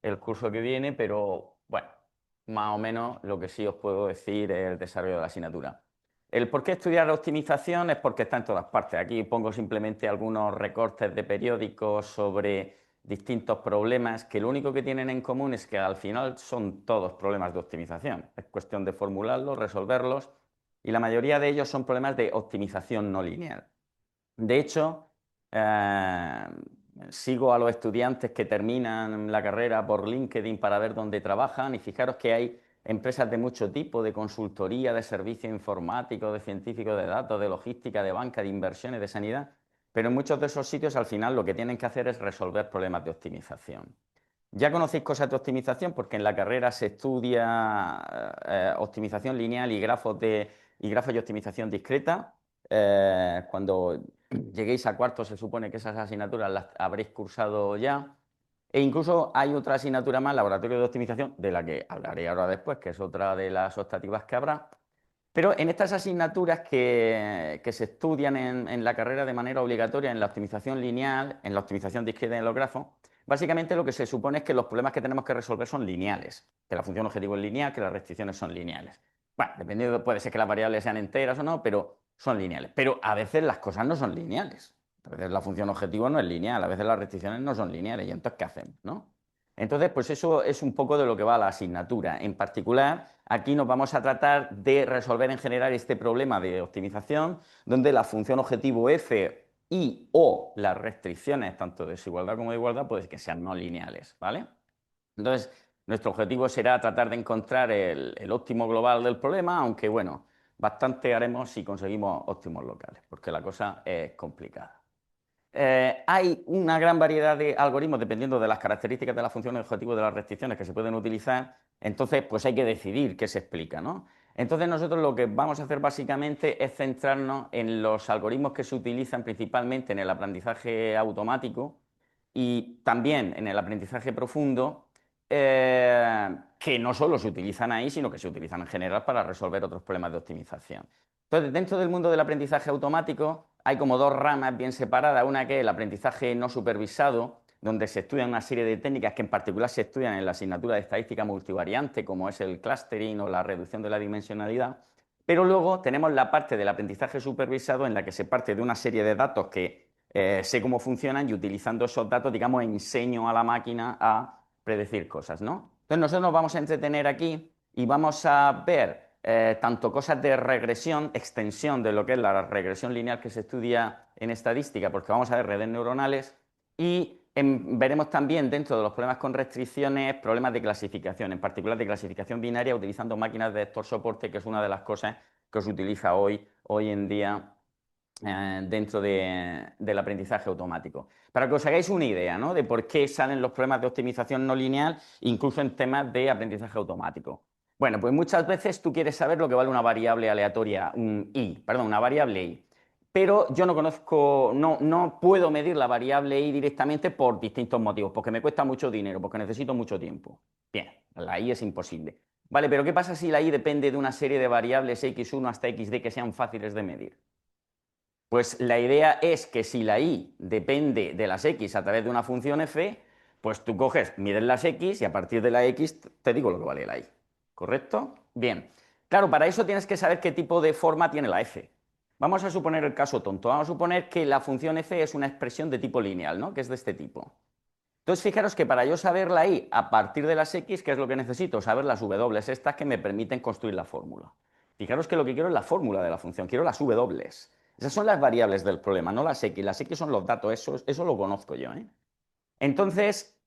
el curso que viene, pero bueno, más o menos lo que sí os puedo decir es el desarrollo de la asignatura. El por qué estudiar optimización es porque está en todas partes. Aquí pongo simplemente algunos recortes de periódicos sobre distintos problemas que lo único que tienen en común es que al final son todos problemas de optimización. Es cuestión de formularlos, resolverlos y la mayoría de ellos son problemas de optimización no lineal. De hecho, sigo a los estudiantes que terminan la carrera por LinkedIn para ver dónde trabajan y fijaros que hay empresas de mucho tipo, de consultoría, de servicios informáticos, de científicos de datos, de logística, de banca, de inversiones, de sanidad, pero en muchos de esos sitios al final lo que tienen que hacer es resolver problemas de optimización. Ya conocéis cosas de optimización porque en la carrera se estudia optimización lineal y grafos de optimización discreta. Cuando lleguéis a cuarto se supone que esas asignaturas las habréis cursado ya. E incluso hay otra asignatura más, laboratorio de optimización, de la que hablaré ahora después, que es otra de las optativas que habrá. Pero en estas asignaturas que se estudian en la carrera de manera obligatoria, en la optimización lineal, en la optimización discreta y en los grafos, básicamente lo que se supone es que los problemas que tenemos que resolver son lineales, que la función objetivo es lineal, que las restricciones son lineales. Bueno, dependiendo, puede ser que las variables sean enteras o no, pero son lineales. Pero a veces las cosas no son lineales. A veces la función objetivo no es lineal, a veces las restricciones no son lineales. ¿Y entonces qué hacemos, no? Entonces, pues eso es un poco de lo que va la asignatura. En particular, aquí nos vamos a tratar de resolver en general este problema de optimización, donde la función objetivo f y o las restricciones, tanto de desigualdad como de igualdad, pues que sean no lineales, ¿vale? Entonces, nuestro objetivo será tratar de encontrar el óptimo global del problema, aunque bueno, bastante haremos si conseguimos óptimos locales, porque la cosa es complicada. Hay una gran variedad de algoritmos dependiendo de las características de las funciones objetivo de las restricciones que se pueden utilizar. Entonces, pues hay que decidir qué se explica, ¿no? Entonces, nosotros lo que vamos a hacer básicamente es centrarnos en los algoritmos que se utilizan principalmente en el aprendizaje automático y también en el aprendizaje profundo, que no solo se utilizan ahí, sino que se utilizan en general para resolver otros problemas de optimización. Entonces, dentro del mundo del aprendizaje automático hay como dos ramas bien separadas. Una que es el aprendizaje no supervisado, donde se estudian una serie de técnicas que en particular se estudian en la asignatura de estadística multivariante, como es el clustering o la reducción de la dimensionalidad. Pero luego tenemos la parte del aprendizaje supervisado en la que se parte de una serie de datos que sé cómo funcionan y utilizando esos datos, digamos, enseño a la máquina a predecir cosas, ¿no? Entonces nosotros nos vamos a entretener aquí y vamos a ver tanto cosas de regresión, extensión de lo que es la regresión lineal que se estudia en estadística, porque vamos a ver redes neuronales, y veremos también dentro de los problemas con restricciones problemas de clasificación, en particular de clasificación binaria utilizando máquinas de vector soporte, que es una de las cosas que se utiliza hoy en día dentro del aprendizaje automático. Para que os hagáis una idea, ¿no?, de por qué salen los problemas de optimización no lineal, incluso en temas de aprendizaje automático. Bueno, pues muchas veces tú quieres saber lo que vale una variable aleatoria, una variable i. Pero yo no conozco, no puedo medir la variable i directamente por distintos motivos, porque me cuesta mucho dinero, porque necesito mucho tiempo. Bien, la i es imposible. Vale, pero ¿qué pasa si la i depende de una serie de variables x1 hasta xd que sean fáciles de medir? Pues la idea es que si la y depende de las x a través de una función f, pues tú coges, mides las x y a partir de la x te digo lo que vale la y. ¿Correcto? Bien. Claro, para eso tienes que saber qué tipo de forma tiene la f. Vamos a suponer el caso tonto. Vamos a suponer que la función f es una expresión de tipo lineal, ¿no?, que es de este tipo. Entonces, fijaros que para yo saber la y a partir de las x, ¿qué es lo que necesito? Saber las w estas que me permiten construir la fórmula. Fijaros que lo que quiero es la fórmula de la función, quiero las w. Esas son las variables del problema, no las x. Las x son los datos, eso lo conozco yo, ¿eh? Entonces,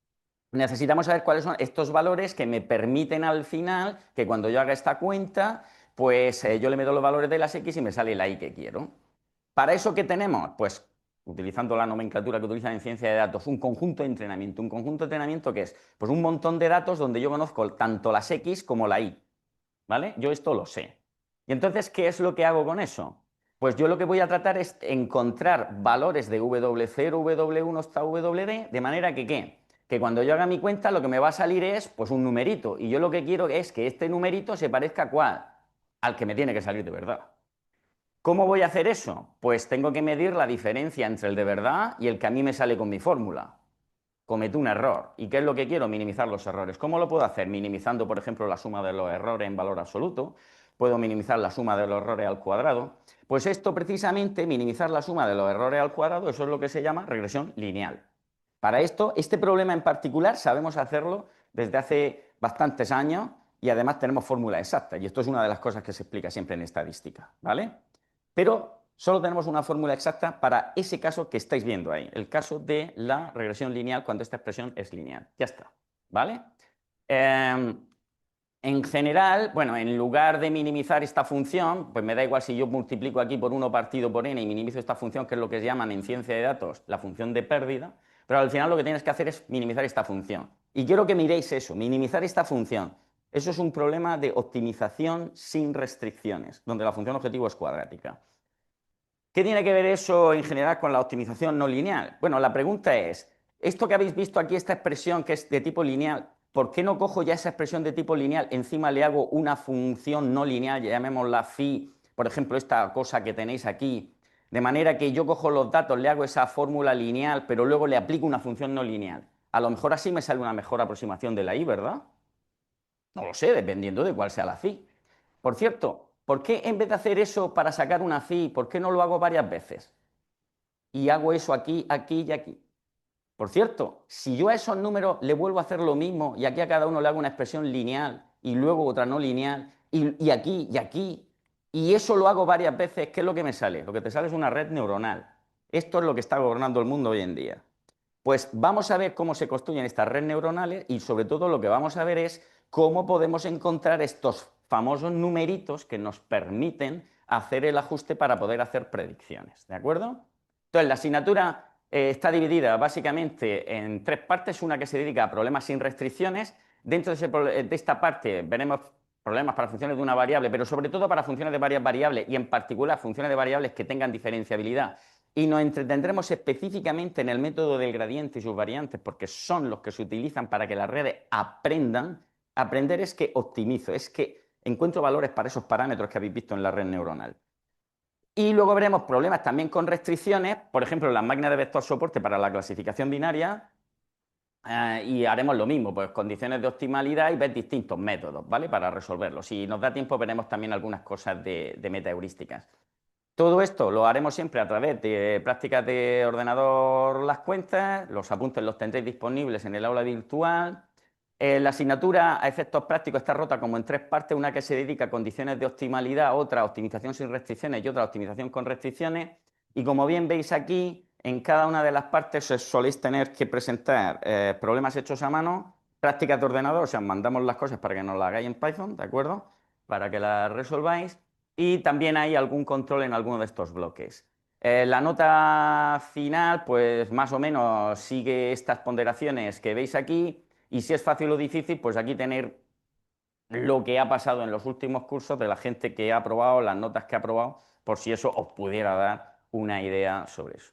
necesitamos saber cuáles son estos valores que me permiten al final que cuando yo haga esta cuenta, pues yo le meto los valores de las x y me sale la y que quiero. ¿Para eso qué tenemos? Pues utilizando la nomenclatura que utilizan en ciencia de datos, un conjunto de entrenamiento. ¿Un conjunto de entrenamiento qué es? Pues un montón de datos donde yo conozco tanto las x como la y. ¿Vale? Yo esto lo sé. Y entonces, ¿qué es lo que hago con eso? Pues yo lo que voy a tratar es encontrar valores de W0, W1 hasta WD, de manera que, ¿qué? Que cuando yo haga mi cuenta lo que me va a salir es pues un numerito. Y yo lo que quiero es que este numerito se parezca a cuál, al que me tiene que salir de verdad. ¿Cómo voy a hacer eso? Pues tengo que medir la diferencia entre el de verdad y el que a mí me sale con mi fórmula. cometo un error. ¿Y qué es lo que quiero? Minimizar los errores. ¿Cómo lo puedo hacer? Minimizando, por ejemplo, la suma de los errores en valor absoluto. Puedo minimizar la suma de los errores al cuadrado. Pues esto precisamente, minimizar la suma de los errores al cuadrado, eso es lo que se llama regresión lineal. Para esto, este problema en particular sabemos hacerlo desde hace bastantes años y además tenemos fórmulas exactas. Y esto es una de las cosas que se explica siempre en estadística, ¿vale? Pero solo tenemos una fórmula exacta para ese caso que estáis viendo ahí, el caso de la regresión lineal cuando esta expresión es lineal. Ya está, ¿vale? En general, bueno, en lugar de minimizar esta función, pues me da igual si yo multiplico aquí por 1 partido por n y minimizo esta función, que es lo que llaman en ciencia de datos la función de pérdida, pero al final lo que tienes que hacer es minimizar esta función. Y quiero que miréis eso, minimizar esta función. Eso es un problema de optimización sin restricciones, donde la función objetivo es cuadrática. ¿Qué tiene que ver eso en general con la optimización no lineal? Bueno, la pregunta es, esto que habéis visto aquí, esta expresión que es de tipo lineal, ¿por qué no cojo ya esa expresión de tipo lineal, encima le hago una función no lineal, llamémosla phi, por ejemplo, esta cosa que tenéis aquí, de manera que yo cojo los datos, le hago esa fórmula lineal, pero luego le aplico una función no lineal? A lo mejor así me sale una mejor aproximación de la i, ¿verdad? No lo sé, dependiendo de cuál sea la phi. Por cierto, ¿por qué en vez de hacer eso para sacar una phi, por qué no lo hago varias veces? Y hago eso aquí, aquí y aquí. Por cierto, si yo a esos números le vuelvo a hacer lo mismo y aquí a cada uno le hago una expresión lineal y luego otra no lineal y aquí y aquí, y eso lo hago varias veces, ¿qué es lo que me sale? Lo que te sale es una red neuronal. Esto es lo que está gobernando el mundo hoy en día. Pues vamos a ver cómo se construyen estas redes neuronales y sobre todo lo que vamos a ver es cómo podemos encontrar estos famosos numeritos que nos permiten hacer el ajuste para poder hacer predicciones, ¿de acuerdo? Entonces, la asignatura está dividida básicamente en 3 partes, una que se dedica a problemas sin restricciones. Dentro de esta parte veremos problemas para funciones de una variable, pero sobre todo para funciones de varias variables y en particular funciones de variables que tengan diferenciabilidad. Y nos entretendremos específicamente en el método del gradiente y sus variantes, porque son los que se utilizan para que las redes aprendan. Aprender es que optimizo, es que encuentro valores para esos parámetros que habéis visto en la red neuronal. Y luego veremos problemas también con restricciones, por ejemplo, las máquinas de vector soporte para la clasificación binaria, y haremos lo mismo, pues condiciones de optimalidad y ver distintos métodos, ¿vale? Para resolverlo. Si nos da tiempo, veremos también algunas cosas de metaheurísticas. Todo esto lo haremos siempre a través de prácticas de ordenador las cuentas, los apuntes los tendréis disponibles en el aula virtual. La asignatura a efectos prácticos está rota como en 3 partes, una que se dedica a condiciones de optimalidad, otra a optimización sin restricciones y otra a optimización con restricciones. Y como bien veis aquí, en cada una de las partes soléis tener que presentar problemas hechos a mano, prácticas de ordenador, o sea, mandamos las cosas para que nos las hagáis en Python, ¿de acuerdo? Para que las resolváis. Y también hay algún control en alguno de estos bloques. La nota final, pues más o menos sigue estas ponderaciones que veis aquí, y si es fácil o difícil, pues aquí tener lo que ha pasado en los últimos cursos de la gente que ha aprobado, las notas que ha aprobado, por si eso os pudiera dar una idea sobre eso.